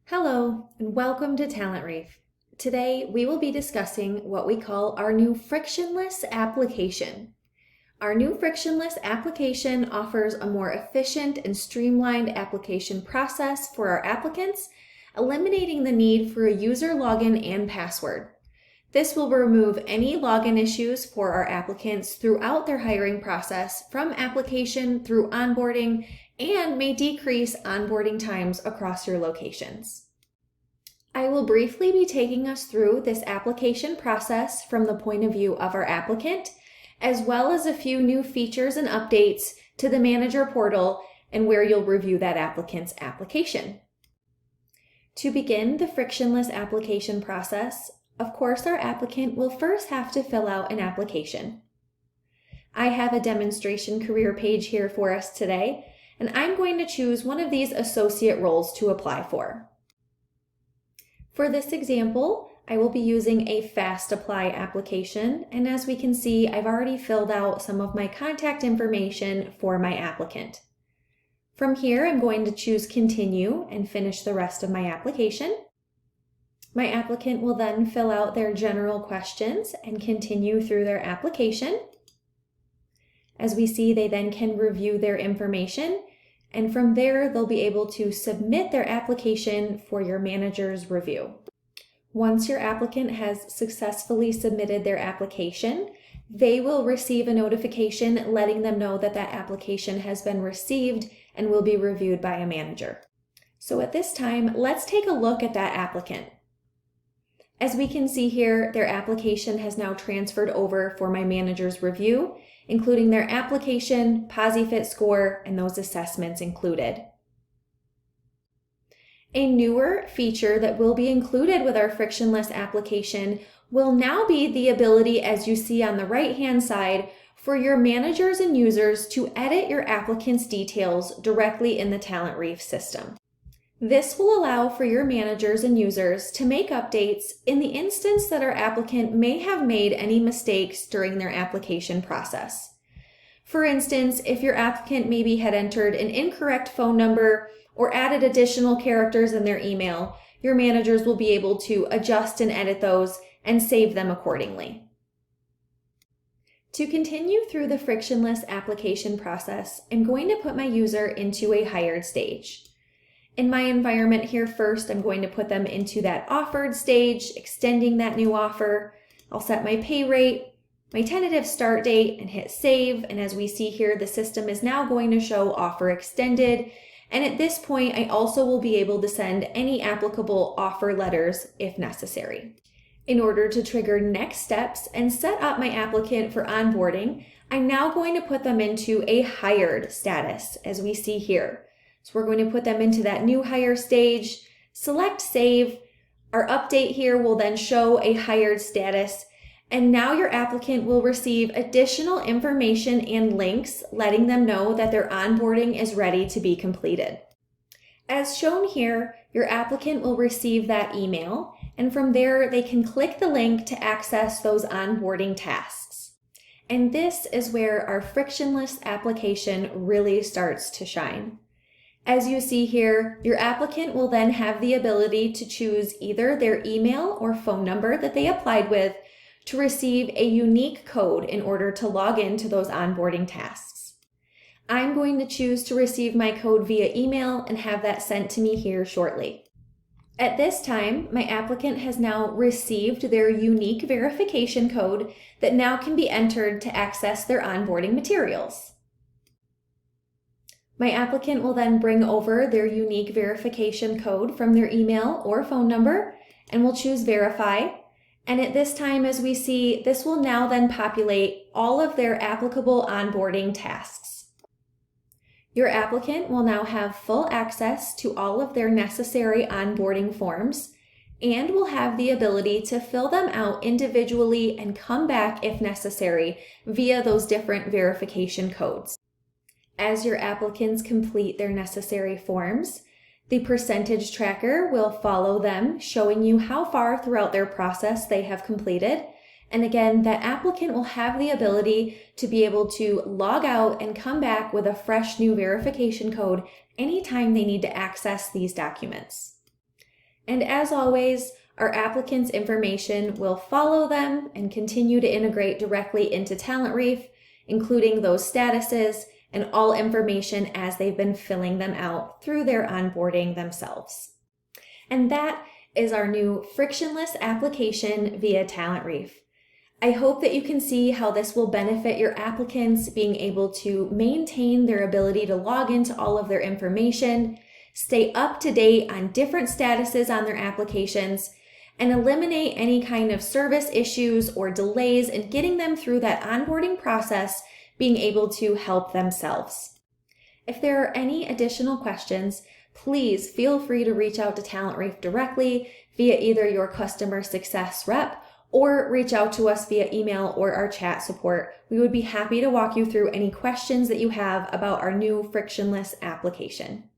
Hello, and welcome to Talent Reef. Today, we will be discussing what we call our new frictionless application. Our new frictionless application offers a more efficient and streamlined application process for our applicants, eliminating the need for a user login and password. This will remove any login issues for our applicants throughout their hiring process from application through onboarding and may decrease onboarding times across your locations. I will briefly be taking us through this application process from the point of view of our applicant, as well as a few new features and updates to the manager portal and where you'll review that applicant's application. To begin the frictionless application process, of course, our applicant will first have to fill out an application. I have a demonstration career page here for us today, and I'm going to choose one of these associate roles to apply for. For this example, I will be using a fast apply application, and as we can see, I've already filled out some of my contact information for my applicant. From here, I'm going to choose continue and finish the rest of my application. My applicant will then fill out their general questions and continue through their application. As we see, they then can review their information, and from there, they'll be able to submit their application for your manager's review. Once your applicant has successfully submitted their application, they will receive a notification letting them know that that application has been received and will be reviewed by a manager. So at this time, let's take a look at that applicant. As we can see here, their application has now transferred over for my manager's review, including their application, PosiFit score, and those assessments included. A newer feature that will be included with our frictionless application will now be the ability, as you see on the right-hand side, for your managers and users to edit your applicant's details directly in the Talent Reef system. This will allow for your managers and users to make updates in the instance that our applicant may have made any mistakes during their application process. For instance, if your applicant maybe had entered an incorrect phone number or added additional characters in their email, your managers will be able to adjust and edit those and save them accordingly. To continue through the frictionless application process, I'm going to put my user into a hired stage. In my environment here first, I'm going to put them into that offered stage, extending that new offer. I'll set my pay rate, my tentative start date, and hit save. And as we see here, the system is now going to show offer extended. And at this point, I also will be able to send any applicable offer letters if necessary. In order to trigger next steps and set up my applicant for onboarding, I'm now going to put them into a hired status, as we see here. So we're going to put them into that new hire stage, select save. Our update here will then show a hired status, and now your applicant will receive additional information and links letting them know that their onboarding is ready to be completed. As shown here, your applicant will receive that email, and from there they can click the link to access those onboarding tasks. And this is where our frictionless application really starts to shine. As you see here, your applicant will then have the ability to choose either their email or phone number that they applied with to receive a unique code in order to log into those onboarding tasks. I'm going to choose to receive my code via email and have that sent to me here shortly. At this time, my applicant has now received their unique verification code that now can be entered to access their onboarding materials. My applicant will then bring over their unique verification code from their email or phone number and will choose verify. And at this time, as we see, this will now then populate all of their applicable onboarding tasks. Your applicant will now have full access to all of their necessary onboarding forms and will have the ability to fill them out individually and come back if necessary via those different verification codes. As your applicants complete their necessary forms, the percentage tracker will follow them, showing you how far throughout their process they have completed. And again, that applicant will have the ability to be able to log out and come back with a fresh new verification code anytime they need to access these documents. And as always, our applicants' information will follow them and continue to integrate directly into TalentReef, including those statuses and all information as they've been filling them out through their onboarding themselves. And that is our new frictionless application via TalentReef. I hope that you can see how this will benefit your applicants being able to maintain their ability to log into all of their information, stay up to date on different statuses on their applications, and eliminate any kind of service issues or delays in getting them through that onboarding process, being able to help themselves. If there are any additional questions, please feel free to reach out to TalentReef directly via either your customer success rep or reach out to us via email or our chat support. We would be happy to walk you through any questions that you have about our new frictionless application.